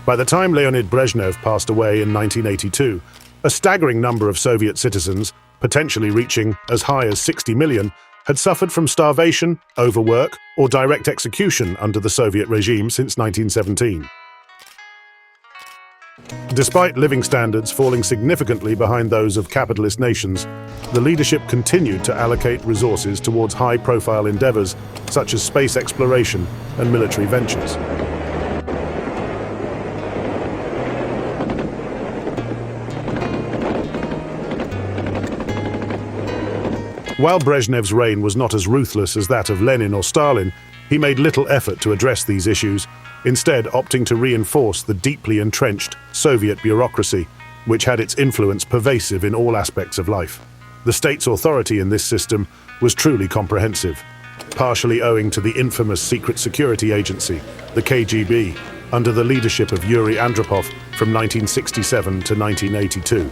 By the time Leonid Brezhnev passed away in 1982, a staggering number of Soviet citizens, potentially reaching as high as 60 million, had suffered from starvation, overwork, or direct execution under the Soviet regime since 1917. Despite living standards falling significantly behind those of capitalist nations, the leadership continued to allocate resources towards high-profile endeavors such as space exploration and military ventures. While Brezhnev's reign was not as ruthless as that of Lenin or Stalin, he made little effort to address these issues, instead opting to reinforce the deeply entrenched Soviet bureaucracy, which had its influence pervasive in all aspects of life. The state's authority in this system was truly comprehensive, partially owing to the infamous secret security agency, the KGB, under the leadership of Yuri Andropov from 1967 to 1982.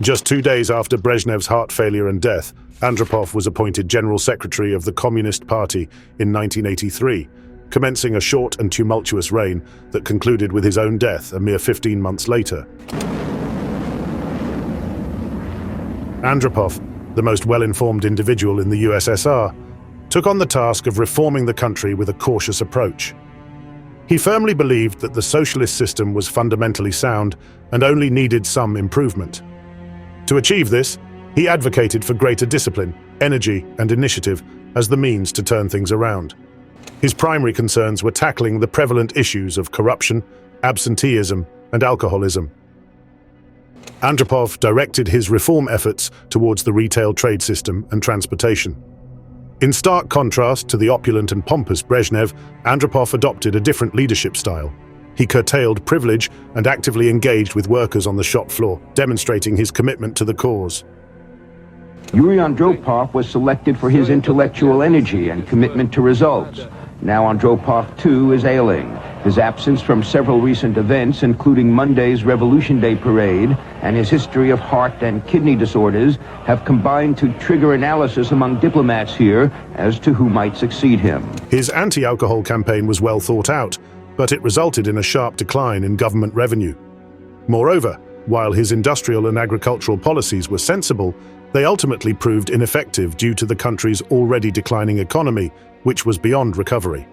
Just 2 days after Brezhnev's heart failure and death, Andropov was appointed General Secretary of the Communist Party in 1983, commencing a short and tumultuous reign that concluded with his own death a mere 15 months later. Andropov, the most well-informed individual in the USSR, took on the task of reforming the country with a cautious approach. He firmly believed that the socialist system was fundamentally sound and only needed some improvement. To achieve this, he advocated for greater discipline, energy, and initiative as the means to turn things around. His primary concerns were tackling the prevalent issues of corruption, absenteeism, and alcoholism. Andropov directed his reform efforts towards the retail trade system and transportation. In stark contrast to the opulent and pompous Brezhnev, Andropov adopted a different leadership style. He curtailed privilege and actively engaged with workers on the shop floor, demonstrating his commitment to the cause. Yuri Andropov was selected for his intellectual energy and commitment to results. Now Andropov, too, is ailing. His absence from several recent events, including Monday's Revolution Day parade, and his history of heart and kidney disorders, have combined to trigger analysis among diplomats here as to who might succeed him. His anti-alcohol campaign was well thought out, but it resulted in a sharp decline in government revenue. Moreover, while his industrial and agricultural policies were sensible, they ultimately proved ineffective due to the country's already declining economy, which was beyond recovery.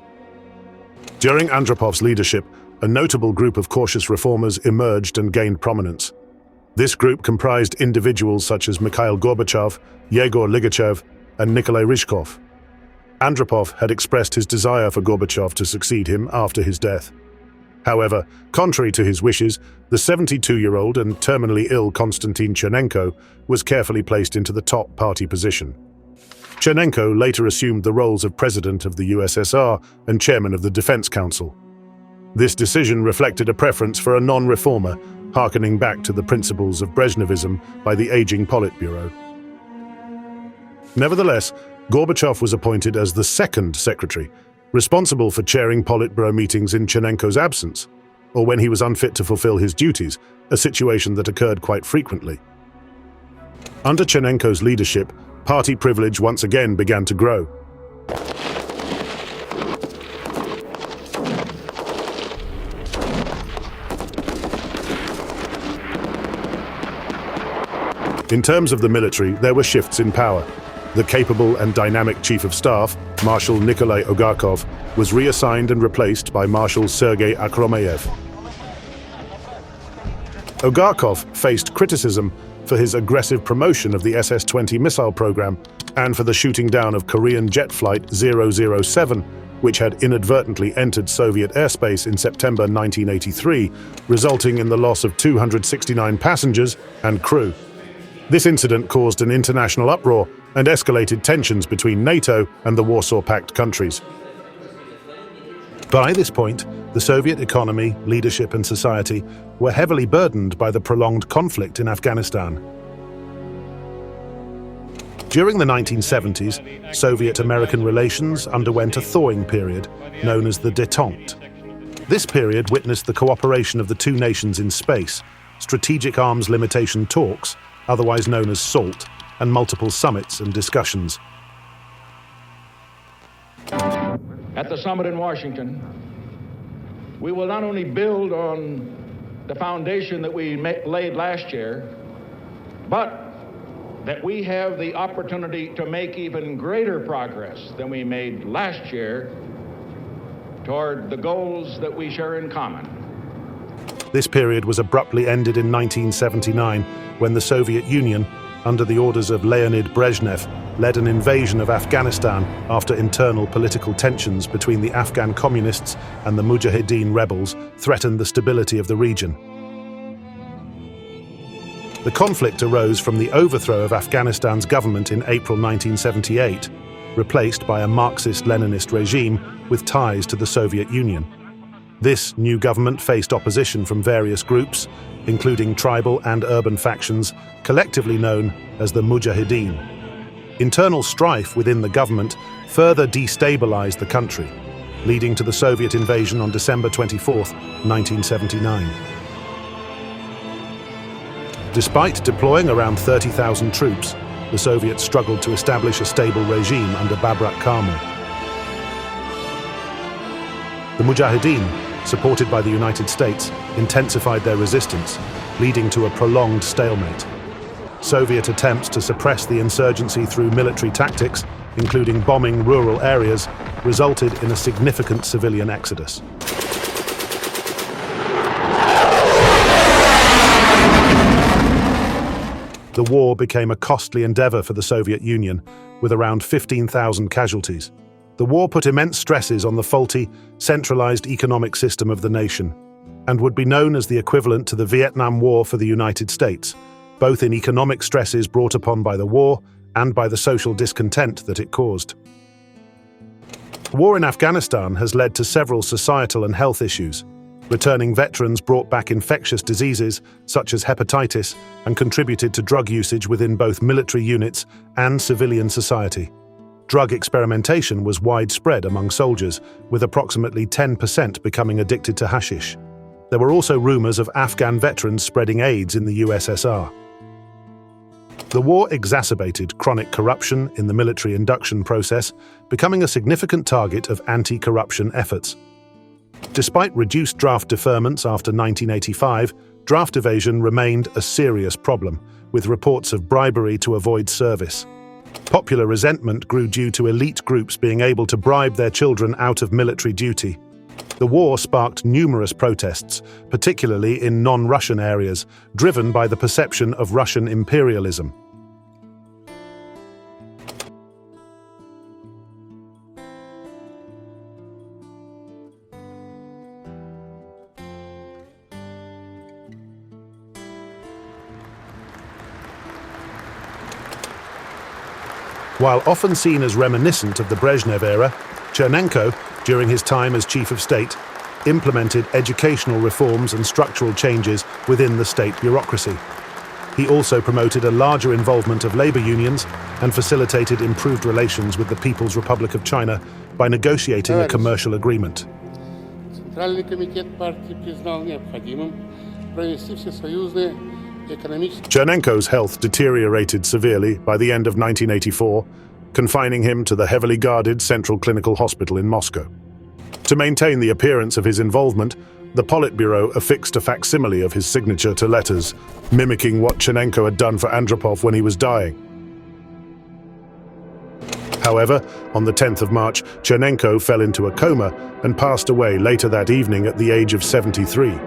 During Andropov's leadership, a notable group of cautious reformers emerged and gained prominence. This group comprised individuals such as Mikhail Gorbachev, Yegor Ligachev, and Nikolai Ryzhkov. Andropov had expressed his desire for Gorbachev to succeed him after his death. However, contrary to his wishes, the 72-year-old and terminally ill Konstantin Chernenko was carefully placed into the top party position. Chernenko later assumed the roles of President of the USSR and Chairman of the Defense Council. This decision reflected a preference for a non-reformer, harkening back to the principles of Brezhnevism by the aging Politburo. Nevertheless, Gorbachev was appointed as the second secretary, responsible for chairing Politburo meetings in Chernenko's absence, or when he was unfit to fulfill his duties, a situation that occurred quite frequently. Under Chernenko's leadership, party privilege once again began to grow. In terms of the military, there were shifts in power. The capable and dynamic Chief of Staff, Marshal Nikolai Ogarkov, was reassigned and replaced by Marshal Sergei Akhromeyev. Ogarkov faced criticism for his aggressive promotion of the SS-20 missile program and for the shooting down of Korean jet flight 007, which had inadvertently entered Soviet airspace in September 1983, resulting in the loss of 269 passengers and crew. This incident caused an international uproar and escalated tensions between NATO and the Warsaw Pact countries. By this point, the Soviet economy, leadership, and society were heavily burdened by the prolonged conflict in Afghanistan. During the 1970s, Soviet-American relations underwent a thawing period known as the détente. This period witnessed the cooperation of the two nations in space, strategic arms limitation talks, otherwise known as SALT, and multiple summits and discussions. At the summit in Washington, we will not only build on the foundation that we laid last year, but that we have the opportunity to make even greater progress than we made last year toward the goals that we share in common. This period was abruptly ended in 1979 when the Soviet Union, under the orders of Leonid Brezhnev, led an invasion of Afghanistan after internal political tensions between the Afghan communists and the Mujahideen rebels threatened the stability of the region. The conflict arose from the overthrow of Afghanistan's government in April 1978, replaced by a Marxist-Leninist regime with ties to the Soviet Union. This new government faced opposition from various groups, including tribal and urban factions, collectively known as the Mujahideen. Internal strife within the government further destabilized the country, leading to the Soviet invasion on December 24, 1979. Despite deploying around 30,000 troops, the Soviets struggled to establish a stable regime under Babrak Karmal. The Mujahideen, supported by the United States, intensified their resistance, leading to a prolonged stalemate. Soviet attempts to suppress the insurgency through military tactics, including bombing rural areas, resulted in a significant civilian exodus. The war became a costly endeavor for the Soviet Union, with around 15,000 casualties. The war put immense stresses on the faulty, centralized economic system of the nation, and would be known as the equivalent to the Vietnam War for the United States, both in economic stresses brought upon by the war and by the social discontent that it caused. The war in Afghanistan has led to several societal and health issues. Returning veterans brought back infectious diseases such as hepatitis and contributed to drug usage within both military units and civilian society. Drug experimentation was widespread among soldiers, with approximately 10% becoming addicted to hashish. There were also rumors of Afghan veterans spreading AIDS in the USSR. The war exacerbated chronic corruption in the military induction process, becoming a significant target of anti-corruption efforts. Despite reduced draft deferments after 1985, draft evasion remained a serious problem, with reports of bribery to avoid service. Popular resentment grew due to elite groups being able to bribe their children out of military duty. The war sparked numerous protests, particularly in non-Russian areas, driven by the perception of Russian imperialism. While often seen as reminiscent of the Brezhnev era, Chernenko, during his time as chief of state, implemented educational reforms and structural changes within the state bureaucracy. He also promoted a larger involvement of labor unions and facilitated improved relations with the People's Republic of China by negotiating a commercial agreement. Chernenko's health deteriorated severely by the end of 1984, confining him to the heavily guarded Central Clinical Hospital in Moscow. To maintain the appearance of his involvement, the Politburo affixed a facsimile of his signature to letters, mimicking what Chernenko had done for Andropov when he was dying. However, on the 10th of March, Chernenko fell into a coma and passed away later that evening at the age of 73.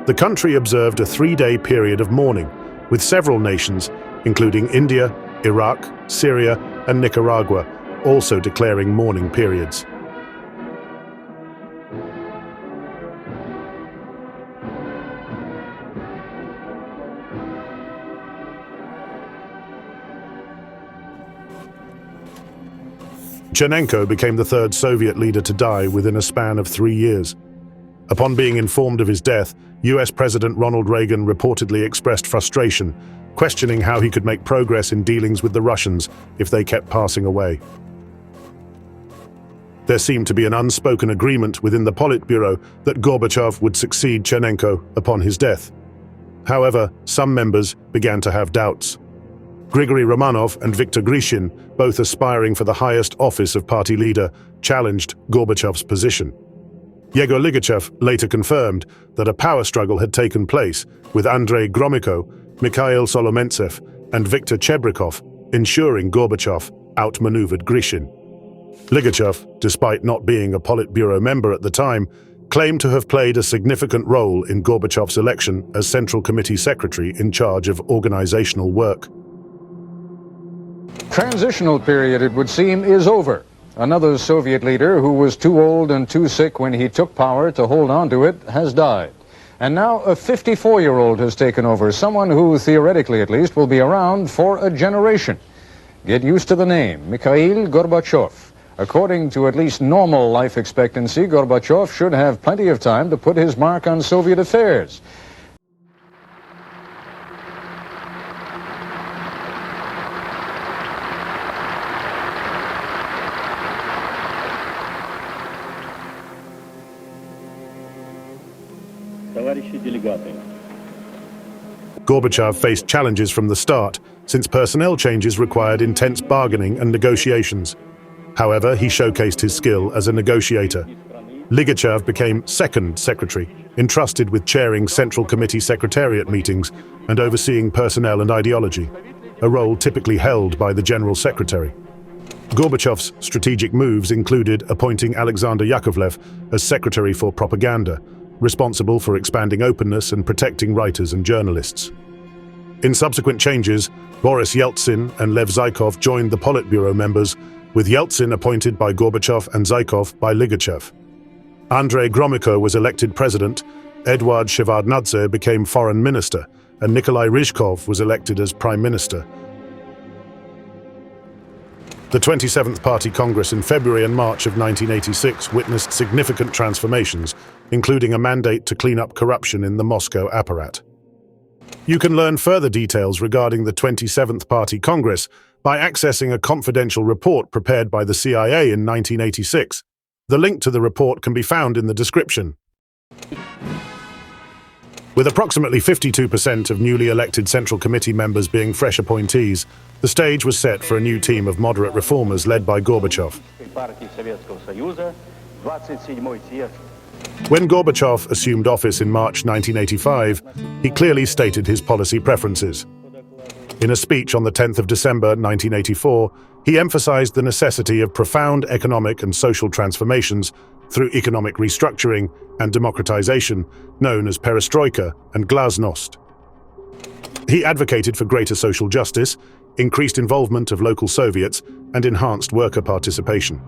The country observed a 3-day period of mourning, with several nations, including India, Iraq, Syria, and Nicaragua, also declaring mourning periods. Chernenko became the third Soviet leader to die within a span of 3 years. Upon being informed of his death, US President Ronald Reagan reportedly expressed frustration, questioning how he could make progress in dealings with the Russians if they kept passing away. There seemed to be an unspoken agreement within the Politburo that Gorbachev would succeed Chernenko upon his death. However, some members began to have doubts. Grigory Romanov and Viktor Grishin, both aspiring for the highest office of party leader, challenged Gorbachev's position. Yegor Ligachev later confirmed that a power struggle had taken place, with Andrei Gromyko, Mikhail Solomentsev, and Viktor Chebrikov ensuring Gorbachev outmaneuvered Grishin. Ligachev, despite not being a Politburo member at the time, claimed to have played a significant role in Gorbachev's election as Central Committee Secretary in charge of organizational work. Transitional period, it would seem, is over. Another Soviet leader who was too old and too sick when he took power to hold on to it has died. And now a 54-year-old has taken over, someone who, theoretically at least, will be around for a generation. Get used to the name, Mikhail Gorbachev. According to at least normal life expectancy, Gorbachev should have plenty of time to put his mark on Soviet affairs. Gorbachev faced challenges from the start, since personnel changes required intense bargaining and negotiations. However, he showcased his skill as a negotiator. Ligachev became second secretary, entrusted with chairing Central Committee Secretariat meetings and overseeing personnel and ideology, a role typically held by the General Secretary. Gorbachev's strategic moves included appointing Alexander Yakovlev as Secretary for Propaganda, responsible for expanding openness and protecting writers and journalists. In subsequent changes, Boris Yeltsin and Lev Zykov joined the Politburo members, with Yeltsin appointed by Gorbachev and Zykov by Ligachev. Andrei Gromyko was elected president, Eduard Shevardnadze became foreign minister, and Nikolai Ryzhkov was elected as prime minister. The 27th Party Congress in February and March of 1986 witnessed significant transformations, including a mandate to clean up corruption in the Moscow apparat. You can learn further details regarding the 27th Party Congress by accessing a confidential report prepared by the CIA in 1986. The link to the report can be found in the description. With approximately 52% of newly elected Central Committee members being fresh appointees, the stage was set for a new team of moderate reformers led by Gorbachev. When Gorbachev assumed office in March 1985, he clearly stated his policy preferences. In a speech on the 10th of December 1984, he emphasized the necessity of profound economic and social transformations through economic restructuring and democratization, known as Perestroika and Glasnost. He advocated for greater social justice, increased involvement of local Soviets, and enhanced worker participation.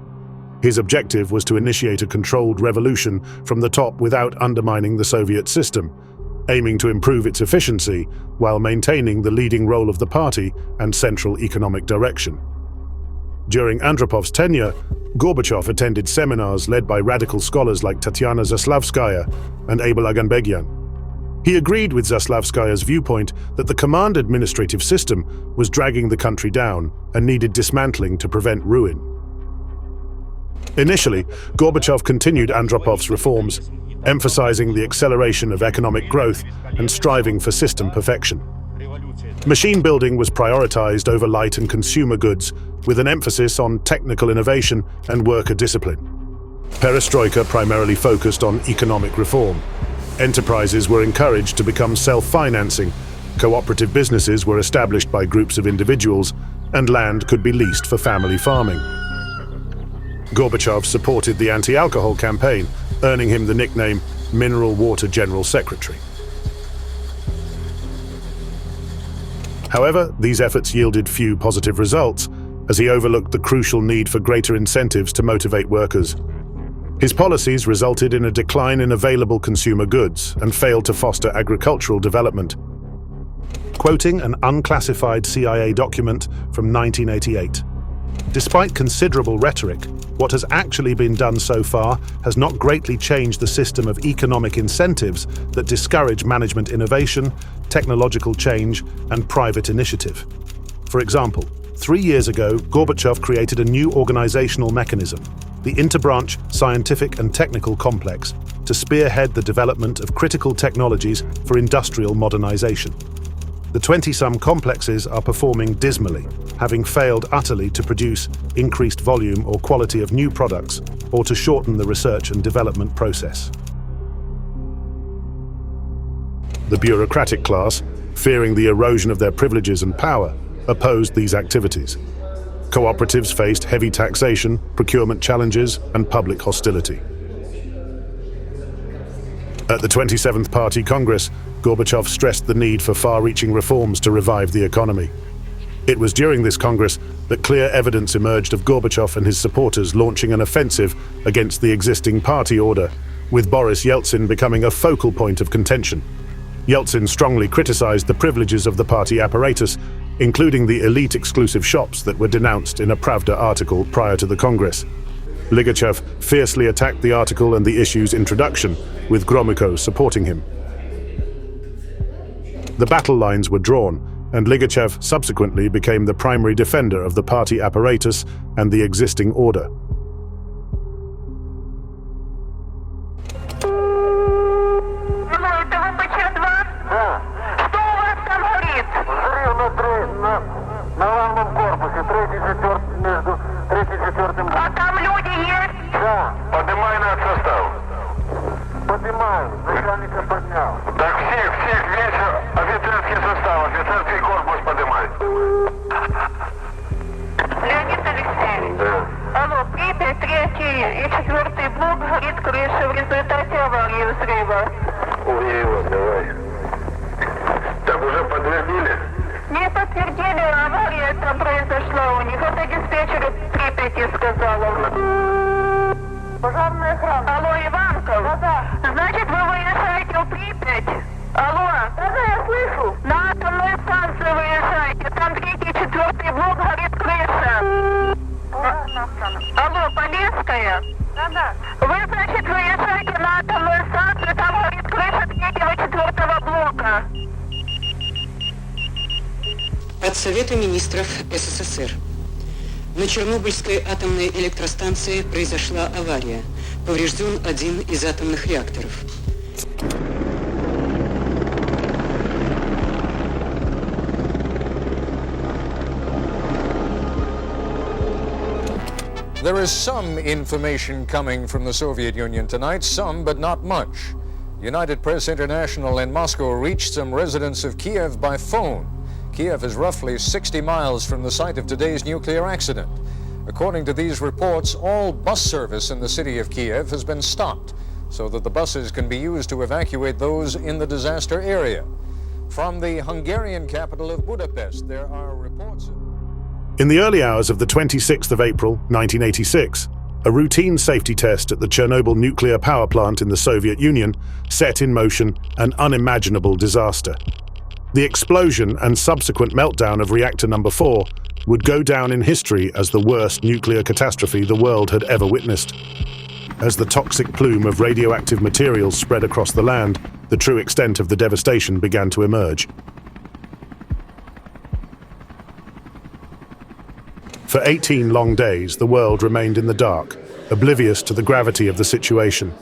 His objective was to initiate a controlled revolution from the top without undermining the Soviet system, aiming to improve its efficiency while maintaining the leading role of the party and central economic direction. During Andropov's tenure, Gorbachev attended seminars led by radical scholars like Tatyana Zaslavskaya and Abel Aganbegyan. He agreed with Zaslavskaya's viewpoint that the command administrative system was dragging the country down and needed dismantling to prevent ruin. Initially, Gorbachev continued Andropov's reforms, emphasizing the acceleration of economic growth and striving for system perfection. Machine building was prioritized over light and consumer goods, with an emphasis on technical innovation and worker discipline. Perestroika primarily focused on economic reform. Enterprises were encouraged to become self-financing, cooperative businesses were established by groups of individuals, and land could be leased for family farming. Gorbachev supported the anti-alcohol campaign, earning him the nickname Mineral Water General Secretary. However, these efforts yielded few positive results, as he overlooked the crucial need for greater incentives to motivate workers. His policies resulted in a decline in available consumer goods and failed to foster agricultural development. Quoting an unclassified CIA document from 1988, "Despite considerable rhetoric, what has actually been done so far has not greatly changed the system of economic incentives that discourage management innovation, technological change, and private initiative. For example, 3 years ago, Gorbachev created a new organizational mechanism, the interbranch scientific and technical complex to spearhead the development of critical technologies for industrial modernization. The 20-some complexes are performing dismally, having failed utterly to produce increased volume or quality of new products or to shorten the research and development process. The bureaucratic class, fearing the erosion of their privileges and power, opposed these activities. Cooperatives faced heavy taxation, procurement challenges, and public hostility. At the 27th Party Congress, Gorbachev stressed the need for far-reaching reforms to revive the economy. It was during this Congress that clear evidence emerged of Gorbachev and his supporters launching an offensive against the existing party order, with Boris Yeltsin becoming a focal point of contention. Yeltsin strongly criticized the privileges of the party apparatus, including the elite exclusive shops that were denounced in a Pravda article prior to the Congress. Ligachev fiercely attacked the article and the issue's introduction, with Gromyko supporting him. The battle lines were drawn, and Ligachev subsequently became the primary defender of the party apparatus and the existing order. Leonid Brezhnev. Алло, Припять, 3 и 4 блок, горит крыша в результате аварии взрыва. Уверен, давай. Так уже подтвердили? Не подтвердили, авария там произошла у них. Это диспетчер Припяти сказала. Пожарная охрана. Алло, Иванков? Да. Значит, вы выезжаете в Припять? Алло? Да, я слышу. На атомную станцию выезжаете. Там 3 и 4 блок, горит крыша. Алло, Полесская? Да. Вы, значит, выезжаете на атомную станцию, там горит крыша 3 и 4 блока. От Совета министров СССР. На Чернобыльской атомной электростанции произошла авария. Поврежден один из атомных реакторов. There is some information coming from the Soviet Union tonight, some but not much. United Press International in Moscow reached some residents of Kiev by phone. Kiev is roughly 60 miles from the site of today's nuclear accident. According to these reports, all bus service in the city of Kiev has been stopped so that the buses can be used to evacuate those in the disaster area. From the Hungarian capital of Budapest, there are reports. In the early hours of the 26th of April, 1986, a routine safety test at the Chernobyl nuclear power plant in the Soviet Union set in motion an unimaginable disaster. The explosion and subsequent meltdown of reactor number 4 would go down in history as the worst nuclear catastrophe the world had ever witnessed. As the toxic plume of radioactive materials spread across the land, the true extent of the devastation began to emerge. For 18 long days, the world remained in the dark, oblivious to the gravity of the situation.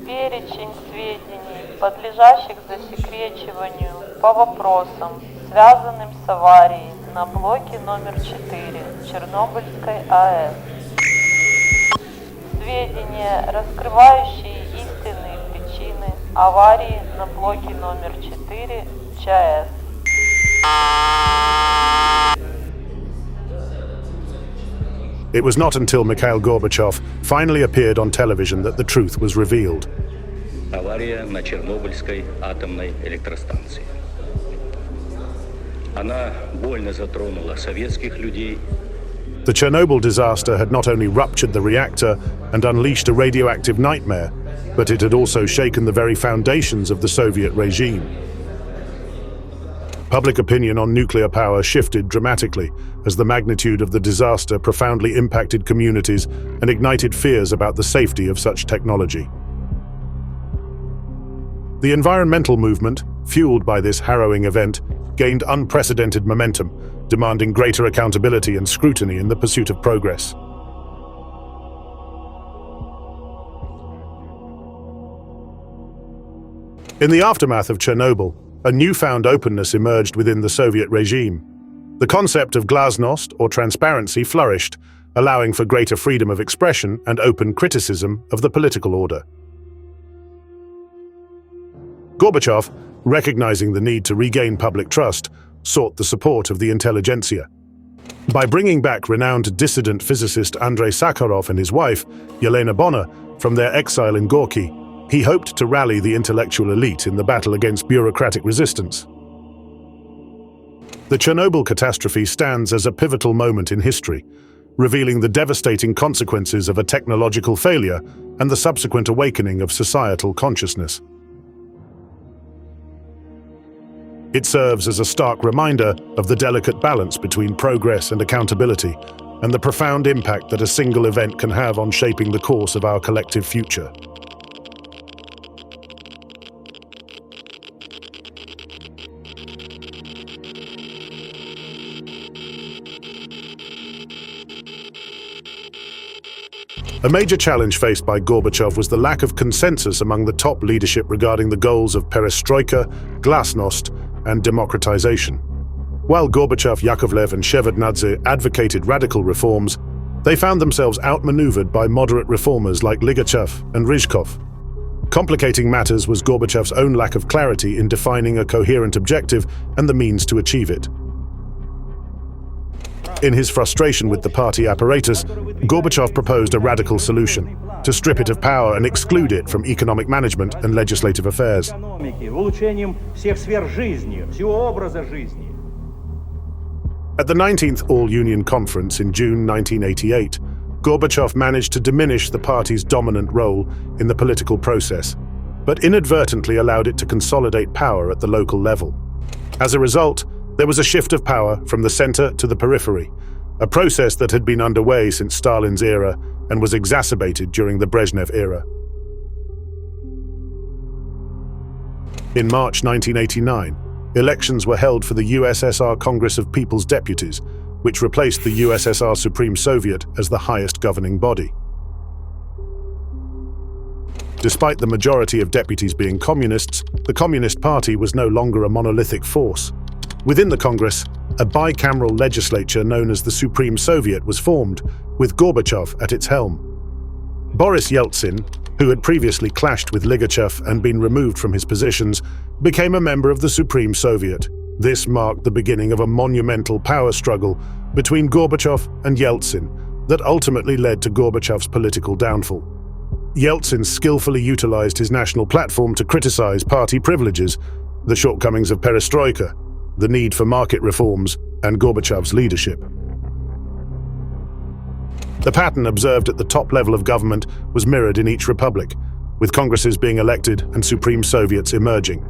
Перечень сведений, подлежащих засекречиванию по вопросам, связанным с аварией на блоке номер 4 Чернобыльской АЭС. Сведения, раскрывающие истинные причины аварии на блоке номер 4 ЧАЭС. It was not until Mikhail Gorbachev finally appeared on television that the truth was revealed. Авария на Чернобыльской атомной электростанции. Она больно затронула советских людей. The Chernobyl disaster had not only ruptured the reactor and unleashed a radioactive nightmare, but it had also shaken the very foundations of the Soviet regime. Public opinion on nuclear power shifted dramatically as the magnitude of the disaster profoundly impacted communities and ignited fears about the safety of such technology. The environmental movement, fueled by this harrowing event, gained unprecedented momentum, demanding greater accountability and scrutiny in the pursuit of progress. In the aftermath of Chernobyl, a newfound openness emerged within the Soviet regime. The concept of glasnost, or transparency, flourished, allowing for greater freedom of expression and open criticism of the political order. Gorbachev, recognizing the need to regain public trust, sought the support of the intelligentsia. By bringing back renowned dissident physicist Andrei Sakharov and his wife, Yelena Bonner, from their exile in Gorky, he hoped to rally the intellectual elite in the battle against bureaucratic resistance. The Chernobyl catastrophe stands as a pivotal moment in history, revealing the devastating consequences of a technological failure and the subsequent awakening of societal consciousness. It serves as a stark reminder of the delicate balance between progress and accountability, and the profound impact that a single event can have on shaping the course of our collective future. A major challenge faced by Gorbachev was the lack of consensus among the top leadership regarding the goals of Perestroika, Glasnost, and democratization. While Gorbachev, Yakovlev, and Shevardnadze advocated radical reforms, they found themselves outmaneuvered by moderate reformers like Ligachev and Ryzhkov. Complicating matters was Gorbachev's own lack of clarity in defining a coherent objective and the means to achieve it. In his frustration with the party apparatus, Gorbachev proposed a radical solution: to strip it of power and exclude it from economic management and legislative affairs. At the 19th All-Union Conference in June 1988, Gorbachev managed to diminish the party's dominant role in the political process, but inadvertently allowed it to consolidate power at the local level. As a result, there was a shift of power from the center to the periphery, a process that had been underway since Stalin's era and was exacerbated during the Brezhnev era. In March 1989, elections were held for the USSR Congress of People's Deputies, which replaced the USSR Supreme Soviet as the highest governing body. Despite the majority of deputies being communists, the Communist Party was no longer a monolithic force. Within the Congress, a bicameral legislature known as the Supreme Soviet was formed, with Gorbachev at its helm. Boris Yeltsin, who had previously clashed with Ligachev and been removed from his positions, became a member of the Supreme Soviet. This marked the beginning of a monumental power struggle between Gorbachev and Yeltsin that ultimately led to Gorbachev's political downfall. Yeltsin skillfully utilized his national platform to criticize party privileges, the shortcomings of Perestroika, the need for market reforms, and Gorbachev's leadership. The pattern observed at the top level of government was mirrored in each republic, with Congresses being elected and Supreme Soviets emerging.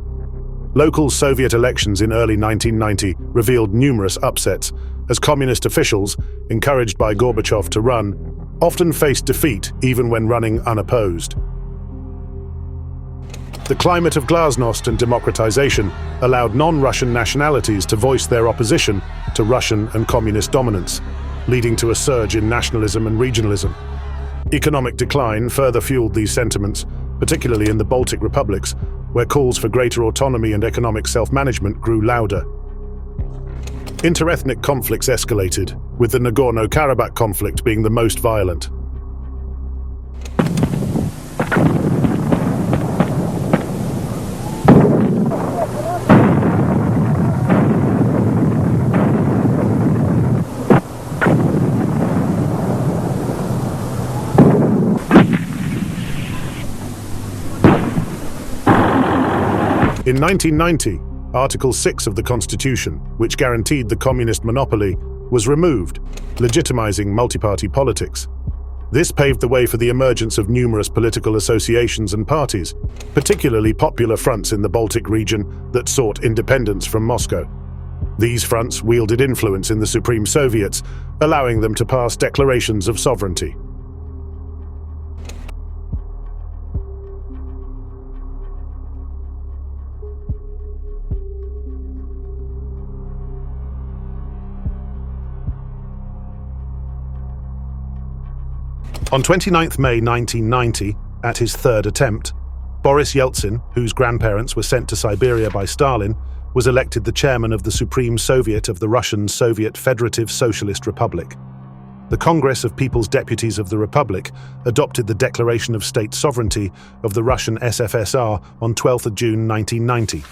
Local Soviet elections in early 1990 revealed numerous upsets, as communist officials, encouraged by Gorbachev to run, often faced defeat even when running unopposed. The climate of glasnost and democratization allowed non-Russian nationalities to voice their opposition to Russian and communist dominance, leading to a surge in nationalism and regionalism. Economic decline further fueled these sentiments, particularly in the Baltic republics, where calls for greater autonomy and economic self-management grew louder. Interethnic conflicts escalated, with the Nagorno-Karabakh conflict being the most violent. In 1990, Article 6 of the Constitution, which guaranteed the communist monopoly, was removed, legitimizing multi-party politics. This paved the way for the emergence of numerous political associations and parties, particularly popular fronts in the Baltic region that sought independence from Moscow. These fronts wielded influence in the Supreme Soviets, allowing them to pass declarations of sovereignty. On 29 May 1990, at his third attempt, Boris Yeltsin, whose grandparents were sent to Siberia by Stalin, was elected the chairman of the Supreme Soviet of the Russian Soviet Federative Socialist Republic. The Congress of People's Deputies of the Republic adopted the Declaration of State Sovereignty of the Russian SFSR on 12 June 1990,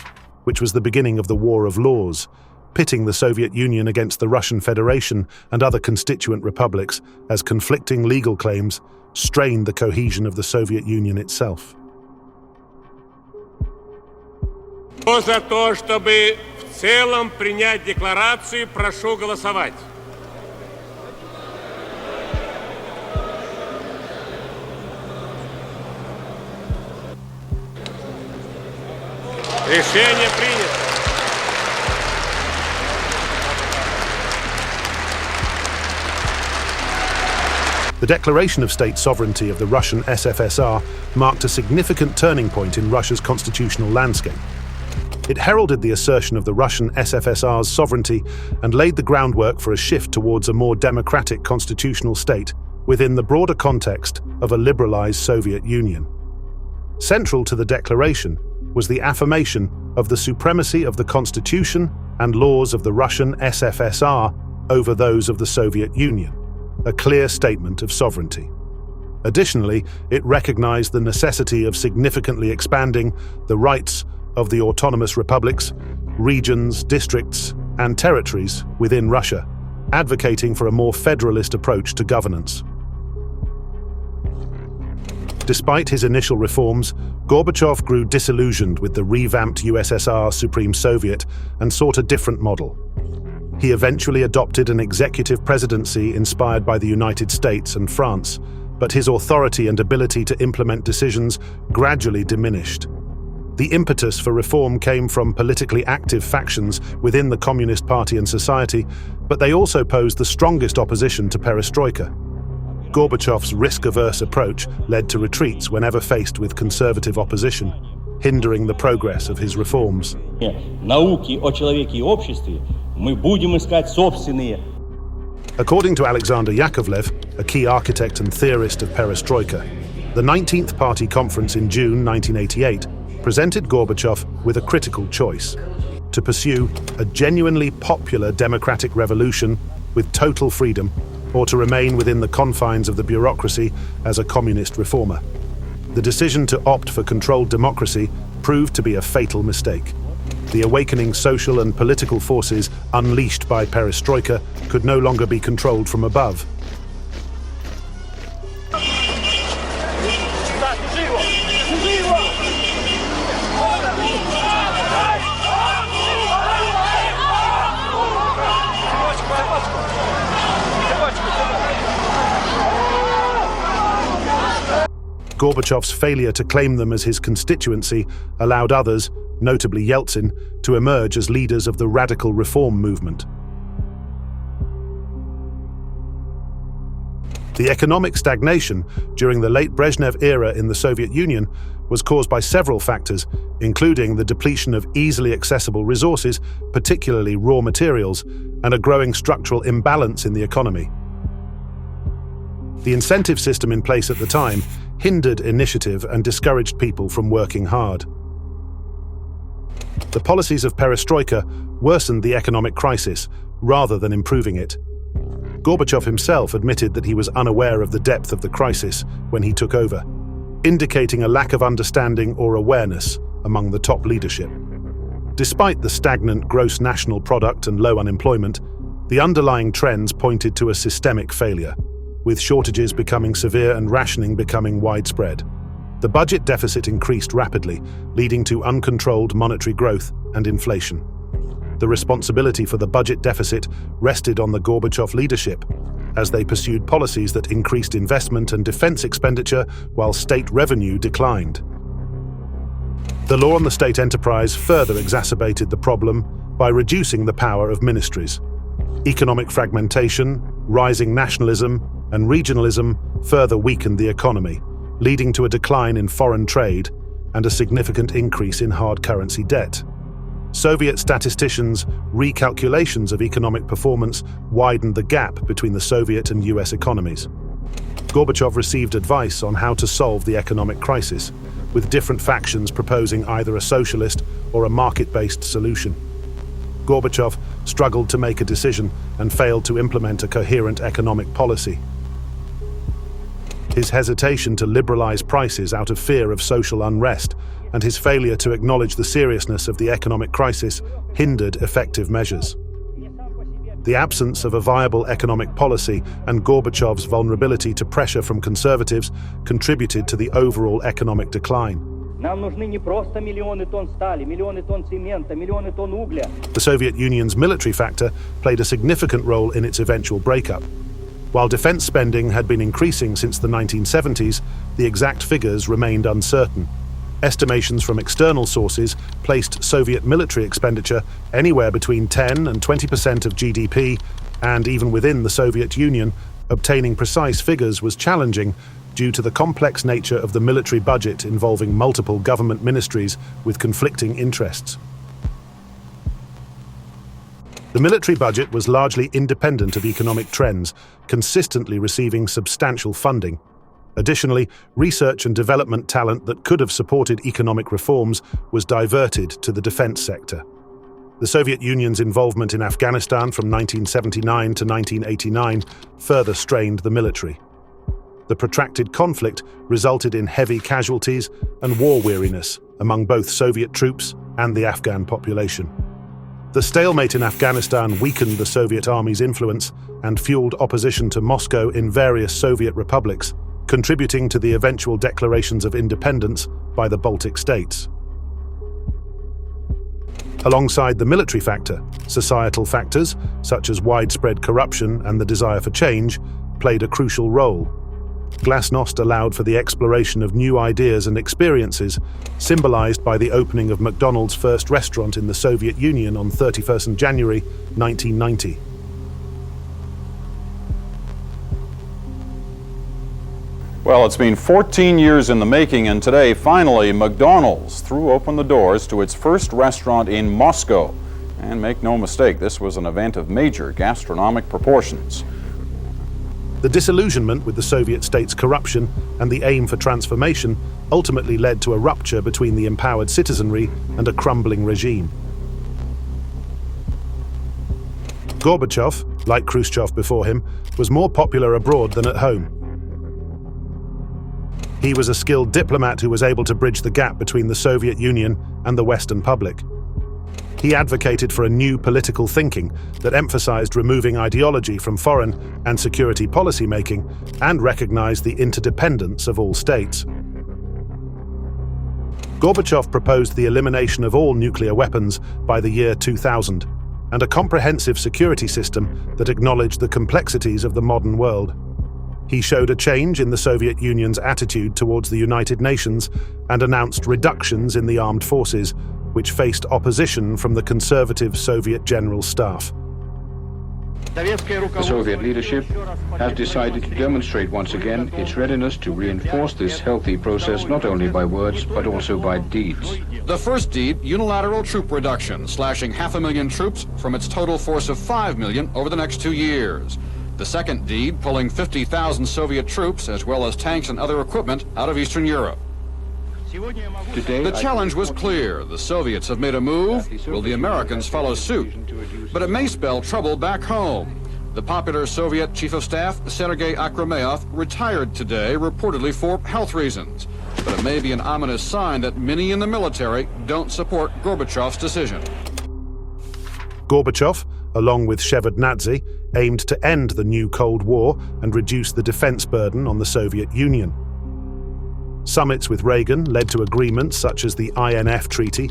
which was the beginning of the War of Laws, pitting the Soviet Union against the Russian Federation and other constituent republics as conflicting legal claims strained the cohesion of the Soviet Union itself. Кто за то, чтобы в целом принять декларацию, прошу голосовать. Решение принято. The Declaration of State Sovereignty of the Russian SFSR marked a significant turning point in Russia's constitutional landscape. It heralded the assertion of the Russian SFSR's sovereignty and laid the groundwork for a shift towards a more democratic constitutional state within the broader context of a liberalized Soviet Union. Central to the declaration was the affirmation of the supremacy of the constitution and laws of the Russian SFSR over those of the Soviet Union, a clear statement of sovereignty. Additionally, it recognized the necessity of significantly expanding the rights of the autonomous republics, regions, districts, and territories within Russia, advocating for a more federalist approach to governance. Despite his initial reforms, Gorbachev grew disillusioned with the revamped USSR Supreme Soviet and sought a different model. He eventually adopted an executive presidency inspired by the United States and France, but his authority and ability to implement decisions gradually diminished. The impetus for reform came from politically active factions within the Communist Party and society, but they also posed the strongest opposition to Perestroika. Gorbachev's risk-averse approach led to retreats whenever faced with conservative opposition, hindering the progress of his reforms. Науки о человеке и обществе мы будем искать собственные. According to Alexander Yakovlev, a key architect and theorist of Perestroika, the 19th Party Conference in June 1988 presented Gorbachev with a critical choice: to pursue a genuinely popular democratic revolution with total freedom, or to remain within the confines of the bureaucracy as a communist reformer. The decision to opt for controlled democracy proved to be a fatal mistake. The awakening social and political forces unleashed by Perestroika could no longer be controlled from above. Gorbachev's failure to claim them as his constituency allowed others, notably Yeltsin, to emerge as leaders of the radical reform movement. The economic stagnation during the late Brezhnev era in the Soviet Union was caused by several factors, including the depletion of easily accessible resources, particularly raw materials, and a growing structural imbalance in the economy. The incentive system in place at the time hindered initiative and discouraged people from working hard. The policies of Perestroika worsened the economic crisis rather than improving it. Gorbachev himself admitted that he was unaware of the depth of the crisis when he took over, indicating a lack of understanding or awareness among the top leadership. Despite the stagnant gross national product and low unemployment, the underlying trends pointed to a systemic failure, with shortages becoming severe and rationing becoming widespread. The budget deficit increased rapidly, leading to uncontrolled monetary growth and inflation. The responsibility for the budget deficit rested on the Gorbachev leadership, as they pursued policies that increased investment and defense expenditure while state revenue declined. The law on the state enterprise further exacerbated the problem by reducing the power of ministries. Economic fragmentation, rising nationalism, and regionalism further weakened the economy, leading to a decline in foreign trade and a significant increase in hard currency debt. Soviet statisticians' recalculations of economic performance widened the gap between the Soviet and US economies. Gorbachev received advice on how to solve the economic crisis, with different factions proposing either a socialist or a market-based solution. Gorbachev struggled to make a decision and failed to implement a coherent economic policy. His hesitation to liberalize prices out of fear of social unrest and his failure to acknowledge the seriousness of the economic crisis hindered effective measures. The absence of a viable economic policy and Gorbachev's vulnerability to pressure from conservatives contributed to the overall economic decline. The Soviet Union's military factor played a significant role in its eventual breakup. While defense spending had been increasing since the 1970s, the exact figures remained uncertain. Estimations from external sources placed Soviet military expenditure anywhere between 10 and 20% of GDP, and even within the Soviet Union, obtaining precise figures was challenging due to the complex nature of the military budget involving multiple government ministries with conflicting interests. The military budget was largely independent of economic trends, consistently receiving substantial funding. Additionally, research and development talent that could have supported economic reforms was diverted to the defense sector. The Soviet Union's involvement in Afghanistan from 1979 to 1989 further strained the military. The protracted conflict resulted in heavy casualties and war weariness among both Soviet troops and the Afghan population. The stalemate in Afghanistan weakened the Soviet army's influence and fueled opposition to Moscow in various Soviet republics, contributing to the eventual declarations of independence by the Baltic states. Alongside the military factor, societal factors, such as widespread corruption and the desire for change, played a crucial role. Glasnost allowed for the exploration of new ideas and experiences, symbolized by the opening of McDonald's first restaurant in the Soviet Union on 31st January 1990. Well, it's been 14 years in the making, and today, finally, McDonald's threw open the doors to its first restaurant in Moscow. And make no mistake, this was an event of major gastronomic proportions. The disillusionment with the Soviet state's corruption and the aim for transformation ultimately led to a rupture between the empowered citizenry and a crumbling regime. Gorbachev, like Khrushchev before him, was more popular abroad than at home. He was a skilled diplomat who was able to bridge the gap between the Soviet Union and the Western public. He advocated for a new political thinking that emphasized removing ideology from foreign and security policy making and recognized the interdependence of all states. Gorbachev proposed the elimination of all nuclear weapons by the year 2000 and a comprehensive security system that acknowledged the complexities of the modern world. He showed a change in the Soviet Union's attitude towards the United Nations and announced reductions in the armed forces, which faced opposition from the conservative Soviet General Staff. The Soviet leadership has decided to demonstrate once again its readiness to reinforce this healthy process not only by words but also by deeds. The first deed, unilateral troop reduction, slashing 500,000 troops from its total force of 5 million over the next 2 years. The second deed, pulling 50,000 Soviet troops, as well as tanks and other equipment, out of Eastern Europe. Today, the challenge was clear. The Soviets have made a move. Will the Americans follow suit? But it may spell trouble back home. The popular Soviet Chief of Staff, Sergei Akrameyev, retired today, reportedly for health reasons. But it may be an ominous sign that many in the military don't support Gorbachev's decision. Gorbachev, along with Shevardnadze, aimed to end the new Cold War and reduce the defense burden on the Soviet Union. Summits with Reagan led to agreements such as the INF Treaty,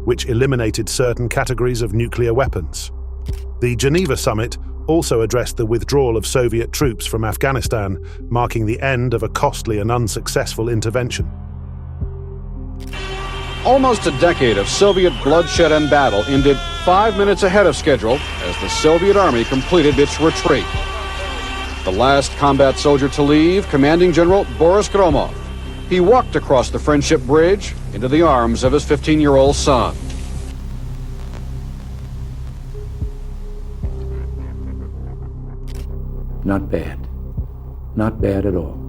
which eliminated certain categories of nuclear weapons. The Geneva Summit also addressed the withdrawal of Soviet troops from Afghanistan, marking the end of a costly and unsuccessful intervention. Almost a decade of Soviet bloodshed and battle ended 5 minutes ahead of schedule as the Soviet army completed its retreat. The last combat soldier to leave, Commanding General Boris Gromov. He walked across the Friendship Bridge into the arms of his 15-year-old son. Not bad. not bad at all.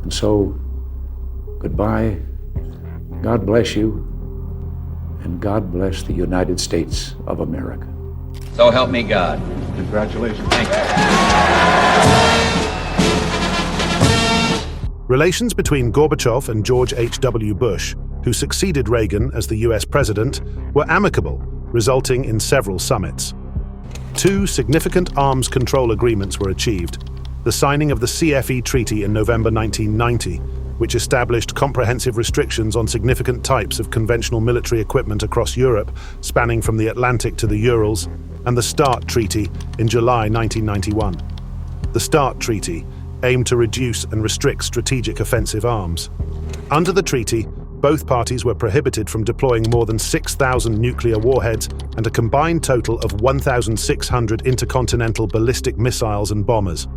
And so, goodbye, God bless you, and God bless the United States of America. So help me God. Congratulations. Thank you. Relations between Gorbachev and George H.W. Bush, who succeeded Reagan as the US president, were amicable, resulting in several summits. 2 significant arms control agreements were achieved: the signing of the CFE Treaty in November 1990, which established comprehensive restrictions on significant types of conventional military equipment across Europe, spanning from the Atlantic to the Urals, and the START Treaty in July 1991. The START Treaty aimed to reduce and restrict strategic offensive arms. Under the treaty, both parties were prohibited from deploying more than 6,000 nuclear warheads and a combined total of 1,600 intercontinental ballistic missiles and bombers.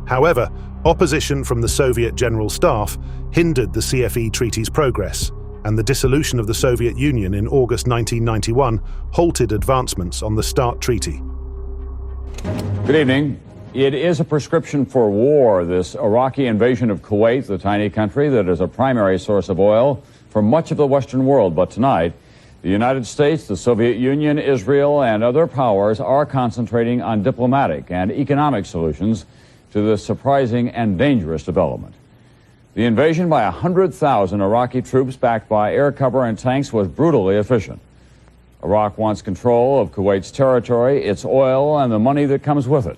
However, opposition from the Soviet General Staff hindered the CFE Treaty's progress, and the dissolution of the Soviet Union in August 1991 halted advancements on the START Treaty. Good evening. It is a prescription for war, this Iraqi invasion of Kuwait, the tiny country that is a primary source of oil for much of the Western world. But tonight, the United States, the Soviet Union, Israel, and other powers are concentrating on diplomatic and economic solutions to this surprising and dangerous development. The invasion by 100,000 Iraqi troops backed by air cover and tanks was brutally efficient. Iraq wants control of Kuwait's territory, its oil, and the money that comes with it.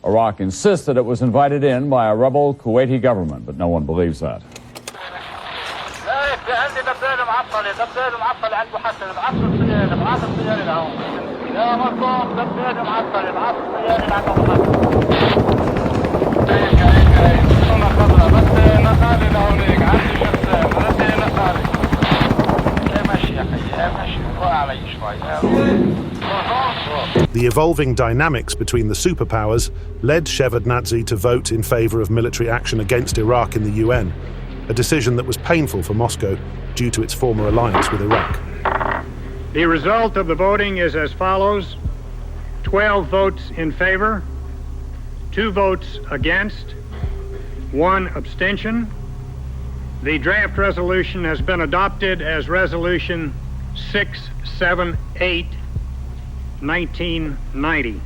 Iraq insists that it was invited in by a rebel Kuwaiti government, but no one believes that. The evolving dynamics between the superpowers led Shevardnadze to vote in favor of military action against Iraq in the UN, a decision that was painful for Moscow due to its former alliance with Iraq. The result of the voting is as follows: 12 votes in favor, 2 votes against, 1 abstention. The draft resolution has been adopted as Resolution 678, 1990.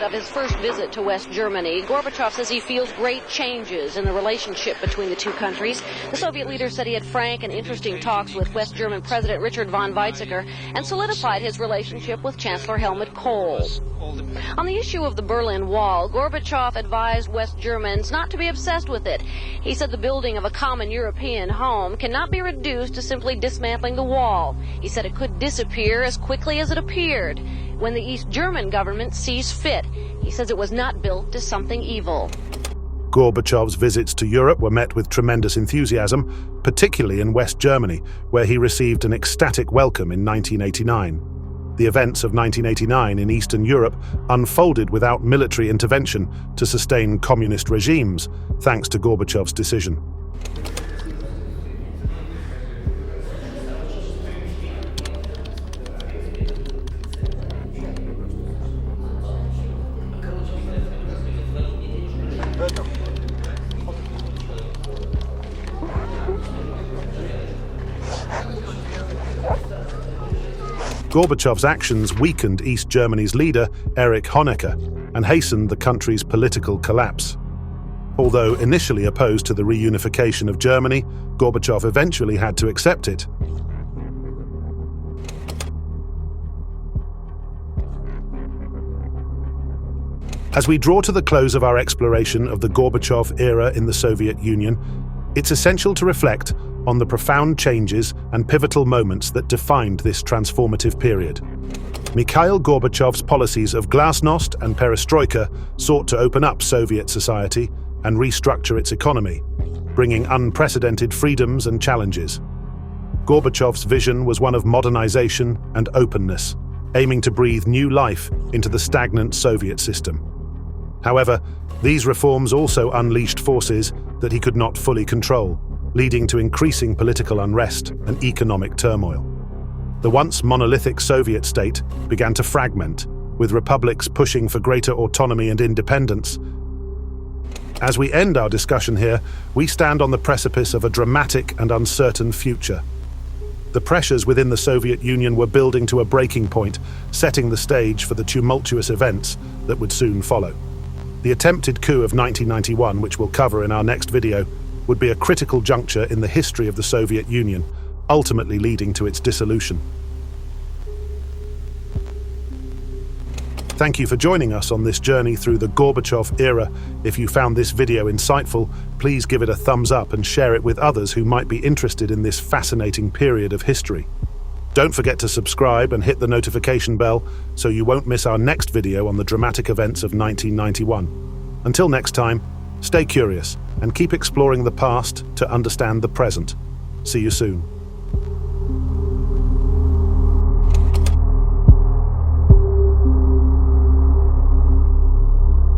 Of his first visit to West Germany, Gorbachev says he feels great changes in the relationship between the two countries. The Soviet leader said he had frank and interesting talks with West German President Richard von Weizsäcker and solidified his relationship with Chancellor Helmut Kohl. On the issue of the Berlin Wall, Gorbachev advised West Germans not to be obsessed with it. He said the building of a common European home cannot be reduced to simply dismantling the wall. He said it could disappear as quickly as it appeared when the East German government sees fit. He says it was not built to something evil. Gorbachev's visits to Europe were met with tremendous enthusiasm, particularly in West Germany, where he received an ecstatic welcome in 1989. The events of 1989 in Eastern Europe unfolded without military intervention to sustain communist regimes, thanks to Gorbachev's decision. Gorbachev's actions weakened East Germany's leader, Erich Honecker, and hastened the country's political collapse. Although initially opposed to the reunification of Germany, Gorbachev eventually had to accept it. As we draw to the close of our exploration of the Gorbachev era in the Soviet Union, it's essential to reflect on the profound changes and pivotal moments that defined this transformative period. Mikhail Gorbachev's policies of Glasnost and Perestroika sought to open up Soviet society and restructure its economy, bringing unprecedented freedoms and challenges. Gorbachev's vision was one of modernization and openness, aiming to breathe new life into the stagnant Soviet system. However, these reforms also unleashed forces that he could not fully control, leading to increasing political unrest and economic turmoil. The once monolithic Soviet state began to fragment, with republics pushing for greater autonomy and independence. As we end our discussion here, we stand on the precipice of a dramatic and uncertain future. The pressures within the Soviet Union were building to a breaking point, setting the stage for the tumultuous events that would soon follow. The attempted coup of 1991, which we'll cover in our next video, would be a critical juncture in the history of the Soviet Union, ultimately leading to its dissolution. Thank you for joining us on this journey through the Gorbachev era. If you found this video insightful, please give it a thumbs up and share it with others who might be interested in this fascinating period of history. Don't forget to subscribe and hit the notification bell so you won't miss our next video on the dramatic events of 1991. Until next time, stay curious and keep exploring the past to understand the present. See you soon.